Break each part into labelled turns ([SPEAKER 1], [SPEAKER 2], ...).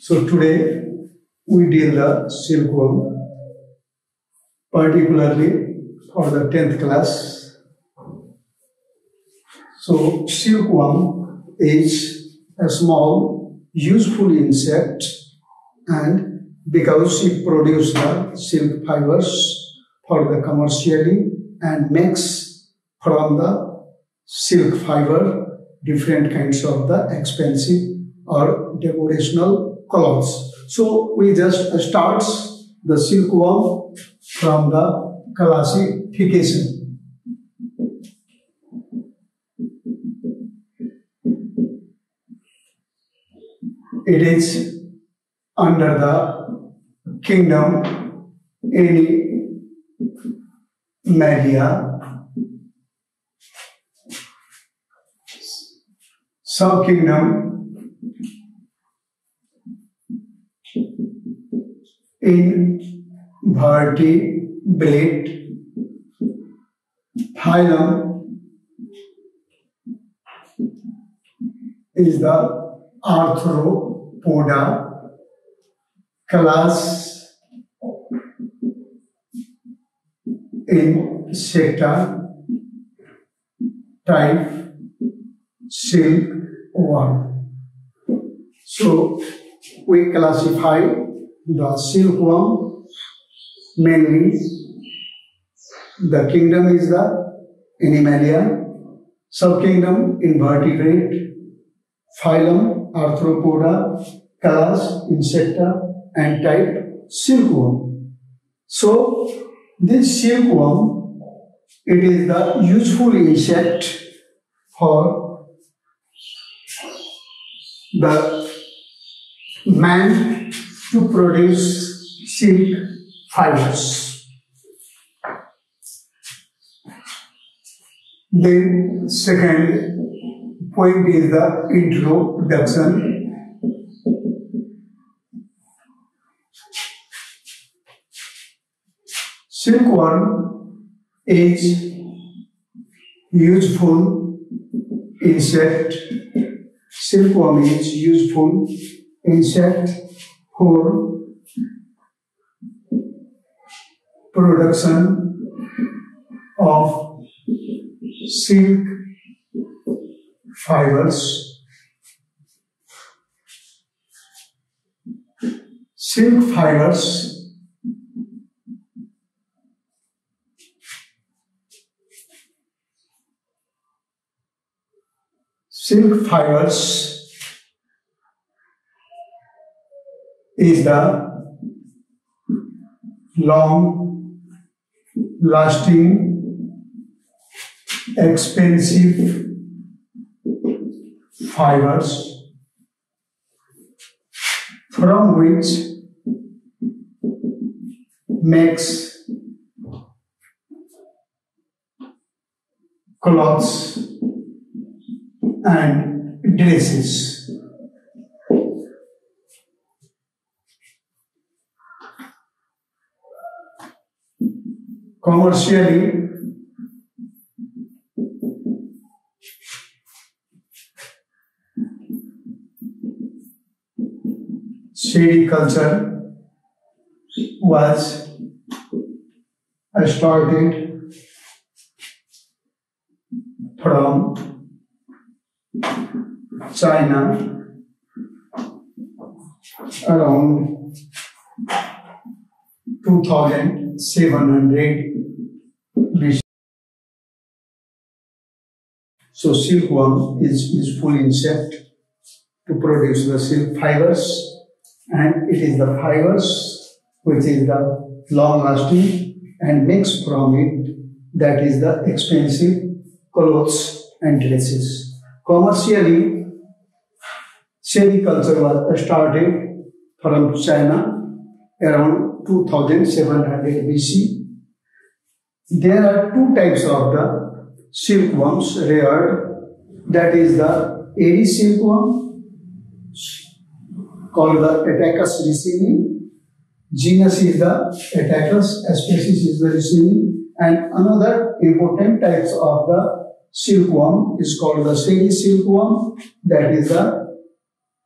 [SPEAKER 1] So today we deal the silkworm, particularly for the 10th class. So silkworm is a small useful insect, and because it produces the silk fibers for the commercially and makes from the silk fiber different kinds of the expensive or decorational clothes. So we just start the silkworm from the classification. It is under the kingdom Animalia, subkingdom Invertebrate, phylum is the Arthropoda, class Insecta, type silkworm. So we classify the silkworm mainly. The kingdom is the Animalia, subkingdom Invertebrate, phylum Arthropoda, class Insecta, and type silkworm. So this silkworm, it is the useful insect for the man to produce silk fibers. Then second point is the introduction. Silkworm is useful insect. Silkworm is useful insect for production of silk fibers. Silk fibers is the long-lasting, expensive fibers from which makes clothes and dresses. Commercially, sericulture was started from China around 2700 BC. So silkworm is useful insect to produce the silk fibers, and it is the fibers which is the long lasting and makes from it that is the expensive clothes and dresses. Commercially, sericulture was started from China around 2700 BC. There are two types of the silkworms reared. That is the airy silkworm called the Attacus ricini. Genus is the Attacus, species is the ricini, and another important types of the silkworm is called the airy silkworm. That is the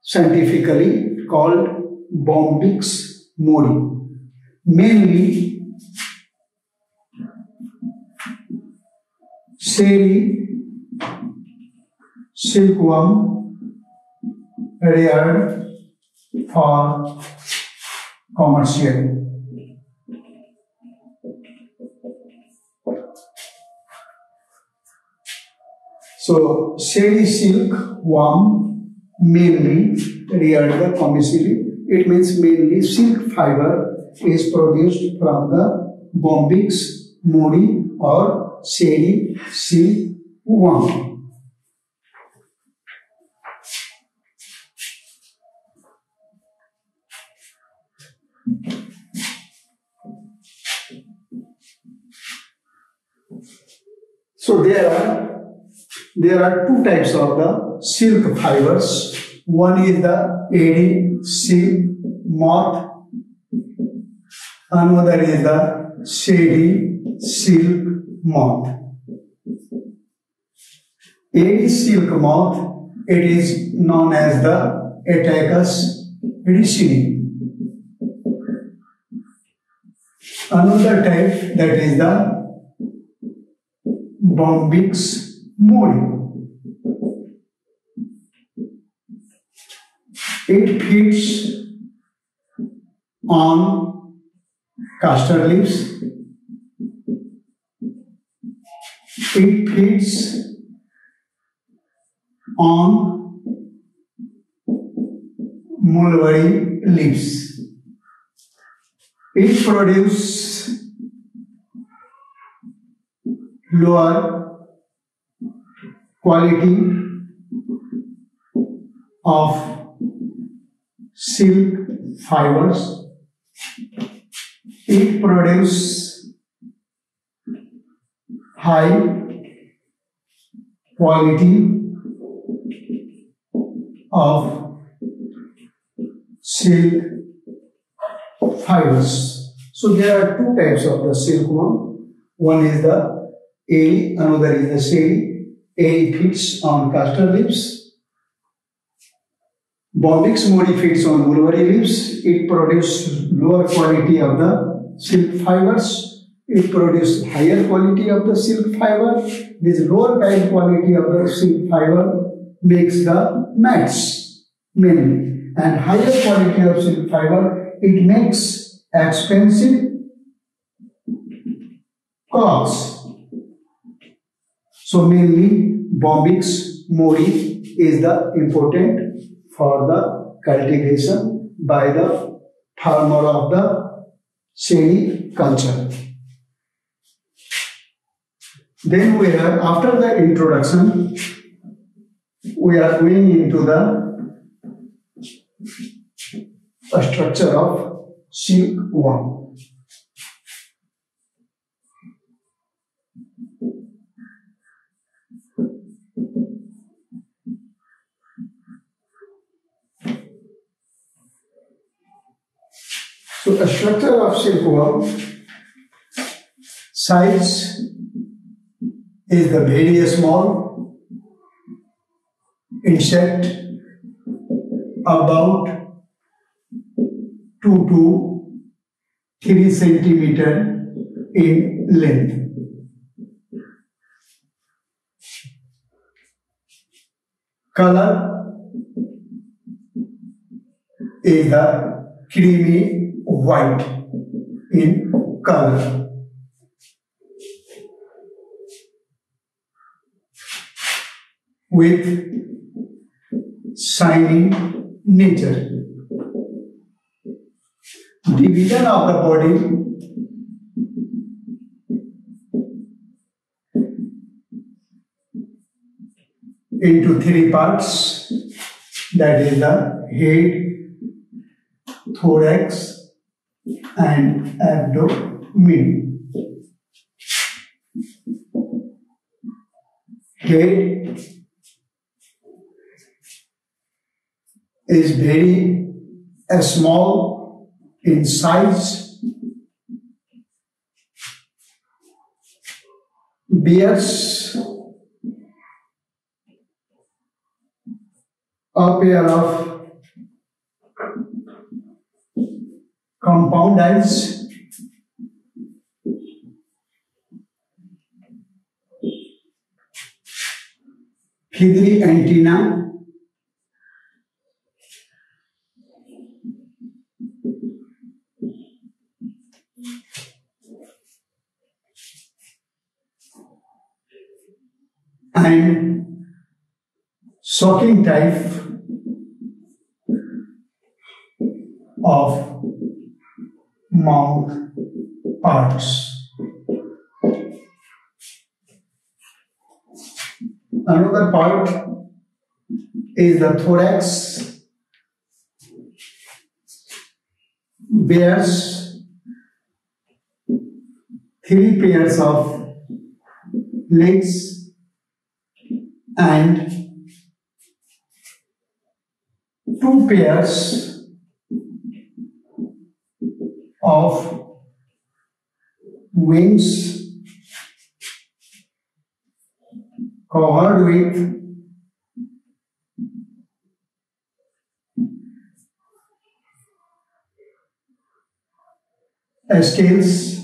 [SPEAKER 1] scientifically called Bombyx mori. Mainly, shady silkworm reared for commercial. So, shady silkworm mainly reared commercially. It means mainly silk fiber is produced from the Bombyx mori or shady silkworm. So there are two types of the silk fibers. One is the airy silk moth, another is the shady silk moth. Airy silk moth, it is known as the Attacus ricini. Another type, that is the Bombyx mori. It feeds on castor leaves. It feeds on mulberry leaves. It produces lower quality of silk fibers. It produces high quality of silk fibers. So there are two types of the silkworm. One is the airy, another is the shady. Airy feeds on castor leaves. Bombyx mori feeds on mulberry leaves. It produces lower quality of the silk fibers. It produces higher quality of the silk fiber. This lower kind quality of the silk fiber makes the mats mainly, and higher quality of silk fiber, it makes expensive cloths. So mainly Bombyx mori is the important for the cultivation by the farmer of the shady culture. Then we have, after the introduction, we are going into the structure of silkworm. So the structure of silkworm, size is the very small insect, about 2 to 3 centimeter in length. Color is the creamy white in color. With shiny nature. Division of the body into 3 parts, that is the head, thorax and abdomen. Head is very small in size, bears a pair of compound eyes, feathery antenna, and shocking type of mouth parts. Another part is the thorax, bears 3 pairs of legs and 2 pairs of wings covered with scales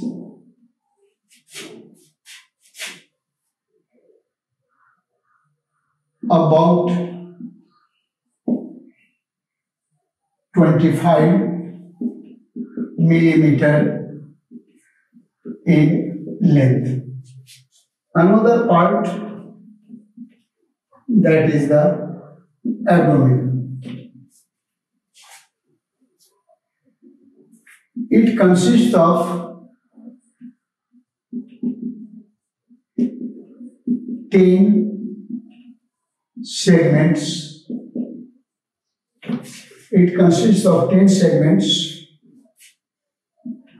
[SPEAKER 1] about 25 millimeter in length. Another part, that is the abdomen. It consists of 10 segments. It consists of 10 segments,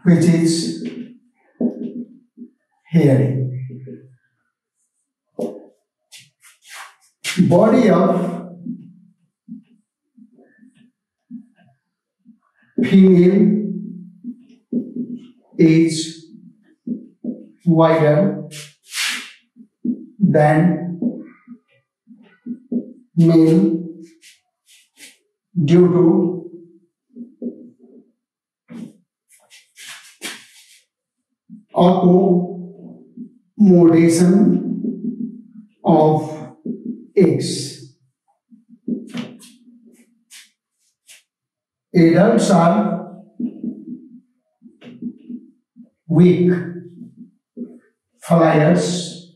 [SPEAKER 1] which is here. Body of female is wider than male due to accommodation of eggs. Adults are weak flyers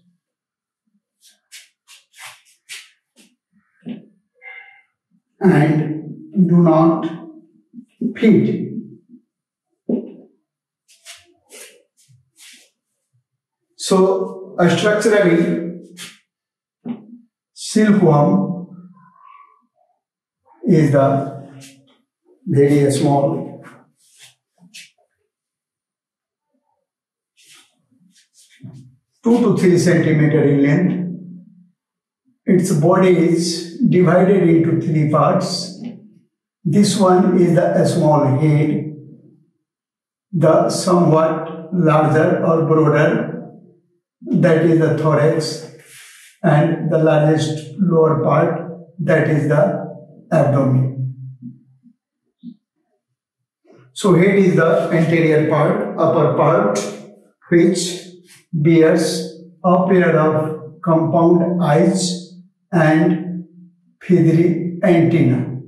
[SPEAKER 1] and do not feed. So, structurally, silkworm is the very small, 2 to 3 centimeter in length. Its body is divided into 3 parts. This one is the small head, the somewhat larger or broader, that is the thorax, and the largest lower part, that is the abdomen. So head is the anterior part, upper part, which bears a pair of compound eyes and feathery antenna.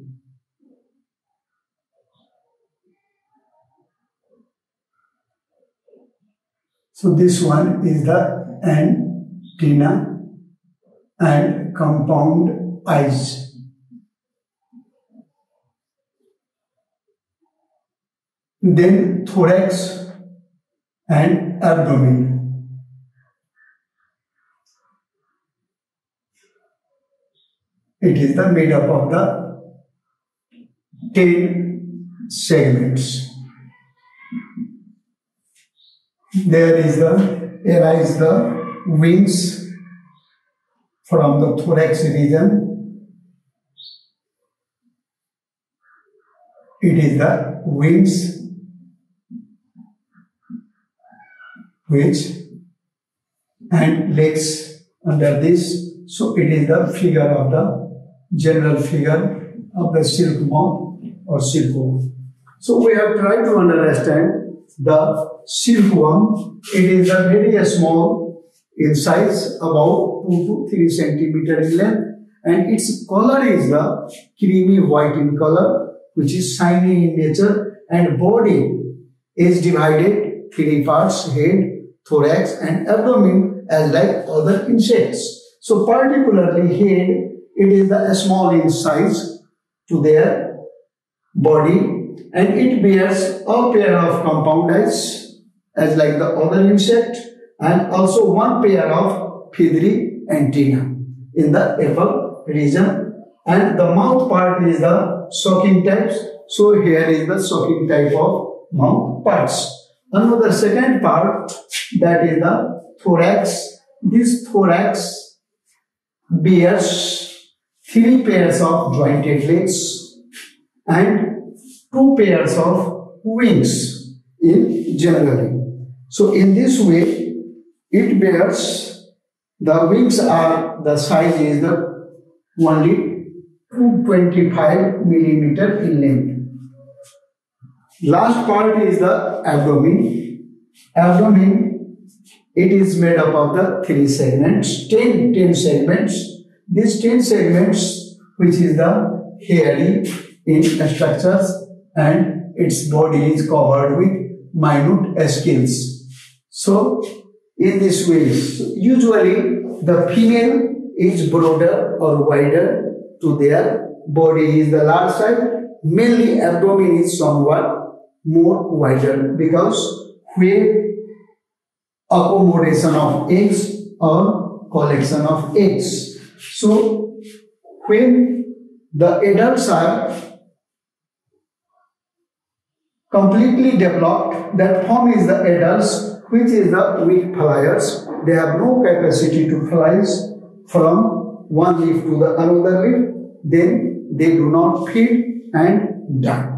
[SPEAKER 1] So this one is the antenna and compound eyes. Then thorax and abdomen. It is the made up of the 10 segments. There is arise the wings from the thorax region. It is the wings and legs under this. So it is the figure of the general figure of the silk moth or silkworm. So we have tried to understand the silkworm. It is a very small in size, about 2 to 3 centimeters in length, and its color is the creamy white in color, which is shiny in nature, and body is divided 3 parts: head, thorax, and abdomen, as like other insects. So particularly head, it is the small in size to their body, and it bears a pair of compound eyes, as like the other insect, and also 1 pair of feathery antenna in the upper region, and the mouth part is the sucking types. So here is the sucking type of mouth parts. Another second part, that is the thorax. This thorax bears 3 pairs of jointed legs and 2 pairs of wings in generally. So in this way, it bears, the wings are, the size is the only 225 millimeter in length. Last part is the abdomen. Abdomen, it is made up of the 3 segments, 10 segments. These 10 segments, which is the hairy in structures, and its body is covered with minute scales. So in this way, usually the female is broader or wider to their body is the large side. Mainly abdomen is somewhat more wider, because where accommodation of eggs or collection of eggs. So when the adults are completely developed, that form is the adults, which is the weak flyers. They have no capacity to fly from one leaf to the another leaf. Then they do not feed and die.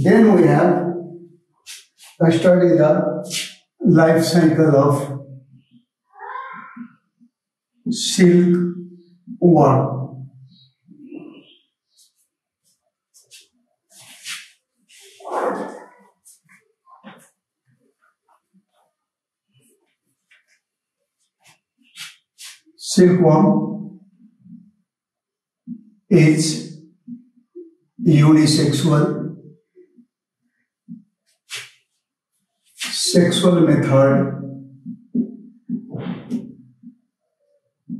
[SPEAKER 1] Then we have studied the life cycle of silkworm. Silkworm is unisexual. Sexual method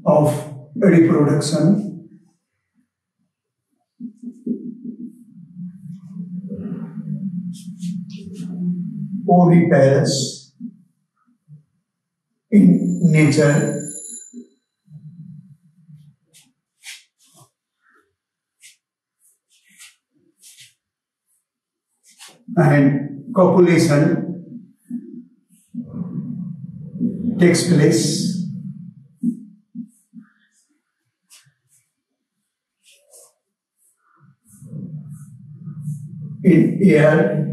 [SPEAKER 1] of reproduction. Oviparous in nature. And copulation takes place in air.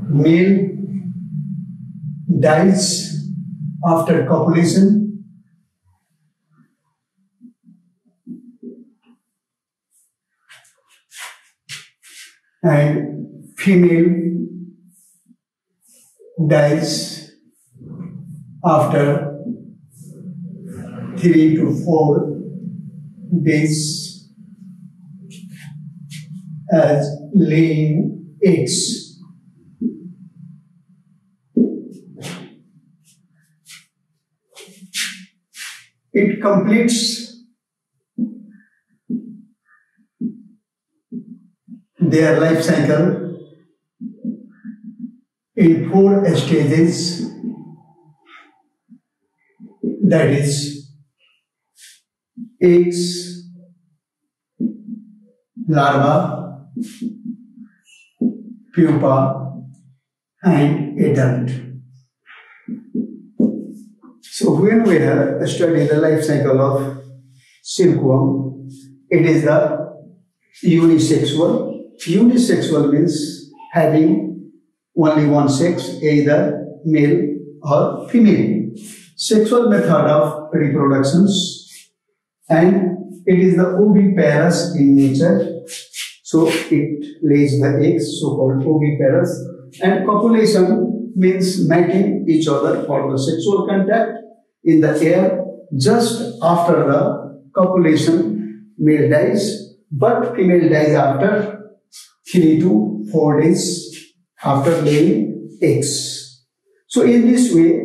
[SPEAKER 1] Male dies after copulation. And female dies after 3 to 4 days as laying eggs. It completes their life cycle in 4 stages, that is eggs, larva, pupa, and adult. So when we have studied the life cycle of silkworm, it is the unisexual. Unisexual means having only one sex, either male or female. Sexual method of reproductions, and it is the oviparous in nature. So it lays the eggs, so-called oviparous. And copulation means mating each other for the sexual contact in the air. Just after the copulation, male dies, but female dies after 3 to 4 days after laying eggs. So in this way,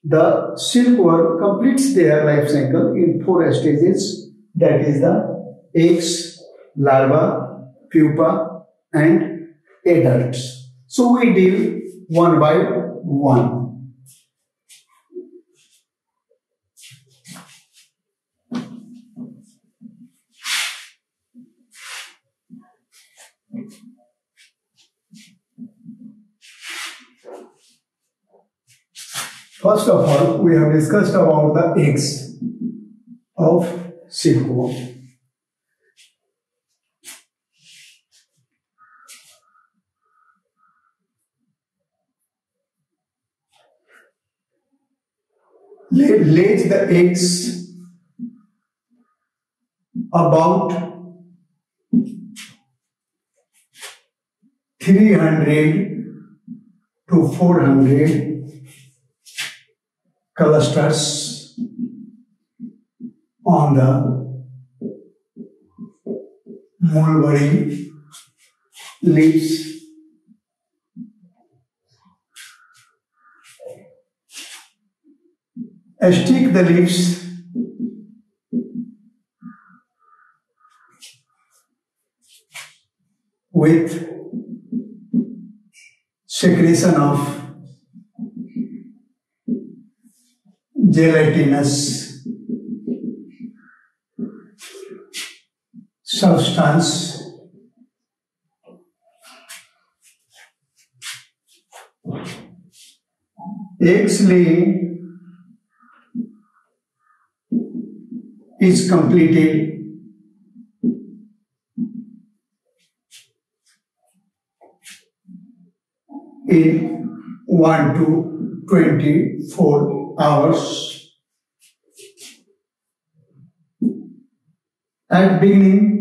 [SPEAKER 1] the silkworm completes their life cycle in 4 stages, that is the eggs, larva, pupa and adults. So we deal one by one. First of all, we have discussed about the eggs of silkworm. Lays the eggs about 300 to 400 clusters on the mulberry leaves. Stick the leaves with secretion of gelatinous substance. Eggs laying is completed in 1 to 24 hours. At beginning,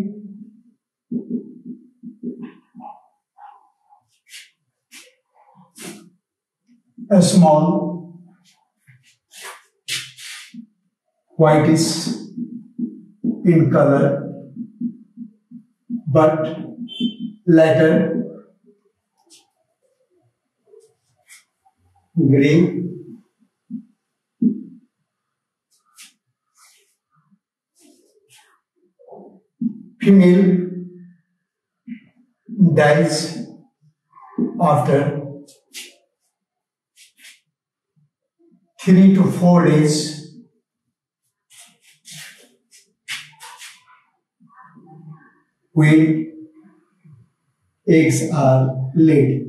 [SPEAKER 1] a small whitish in color, but later gray, female dies after 3 to 4 days when eggs are laid.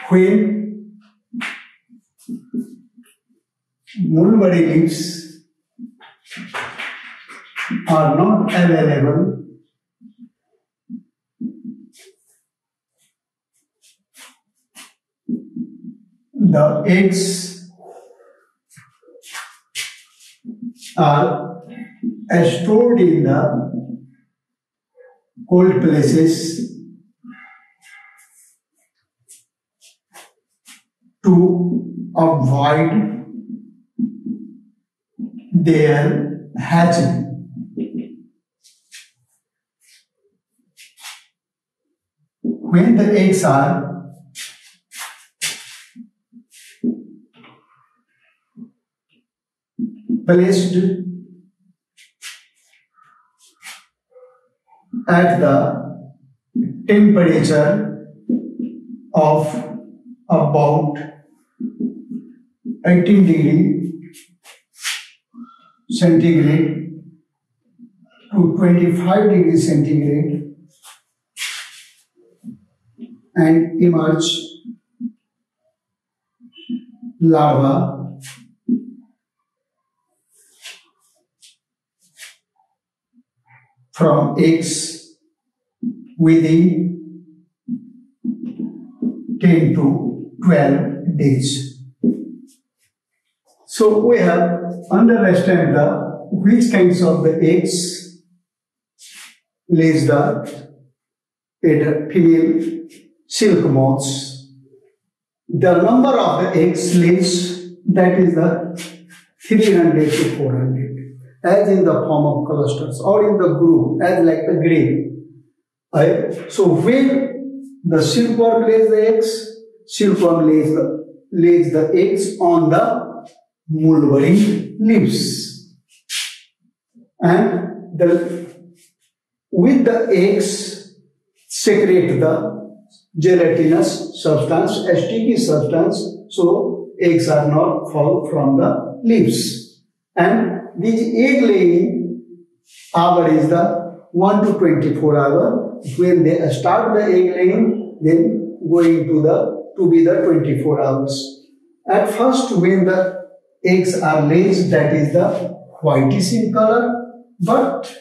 [SPEAKER 1] When mulberry leaves are not available, the eggs are stored in the cold places to avoid their hatching. When the eggs are placed at the temperature of about 18 degree centigrade to 25 degree centigrade and emerge larva from eggs within 10 to 12 days. So we have understand which kinds of the eggs lays the female silk moths. The number of the eggs lays, that is the 300 to 400, as in the form of clusters or in the group, as like the grape. So when the silkworm lays the eggs, silkworm lays the eggs on the mulberry leaves, and with the eggs secrete the gelatinous substance, a sticky substance, so eggs are not fall from the leaves. And this egg laying hour is the 1 to 24 hours. When they start the egg laying, then going to be the 24 hours. At first, when the eggs are laid, that is the whitish in color, but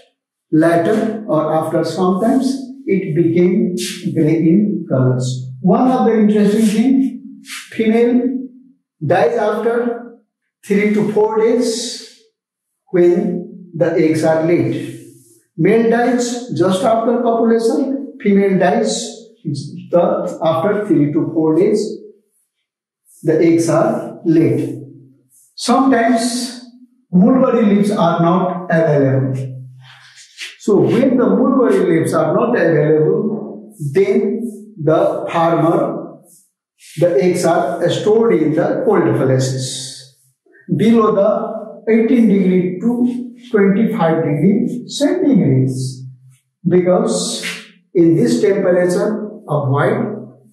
[SPEAKER 1] later or after sometimes it became grey in colors. One of the interesting thing, female dies after 3 to 4 days when the eggs are laid. Male dies just after copulation, female dies after 3 to 4 days the eggs are laid. Sometimes mulberry leaves are not available. So when the mulberry leaves are not available, then the farmer, the eggs are stored in the cold places below the 18 degree to 25 degree centigrades, because in this temperature of white,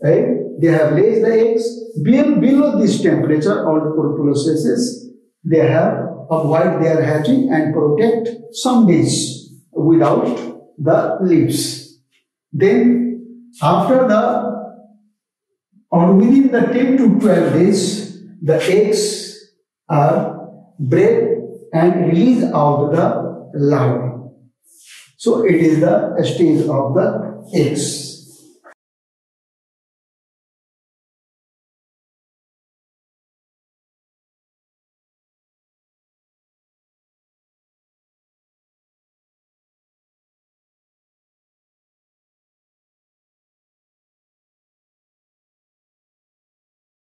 [SPEAKER 1] they have laid the eggs. Below this temperature or cold processes, they have a white they are hatching and protect some days without the leaves. Then after or within the 10 to 12 days, the eggs are bred and released out the larvae. So it is the stage of the eggs.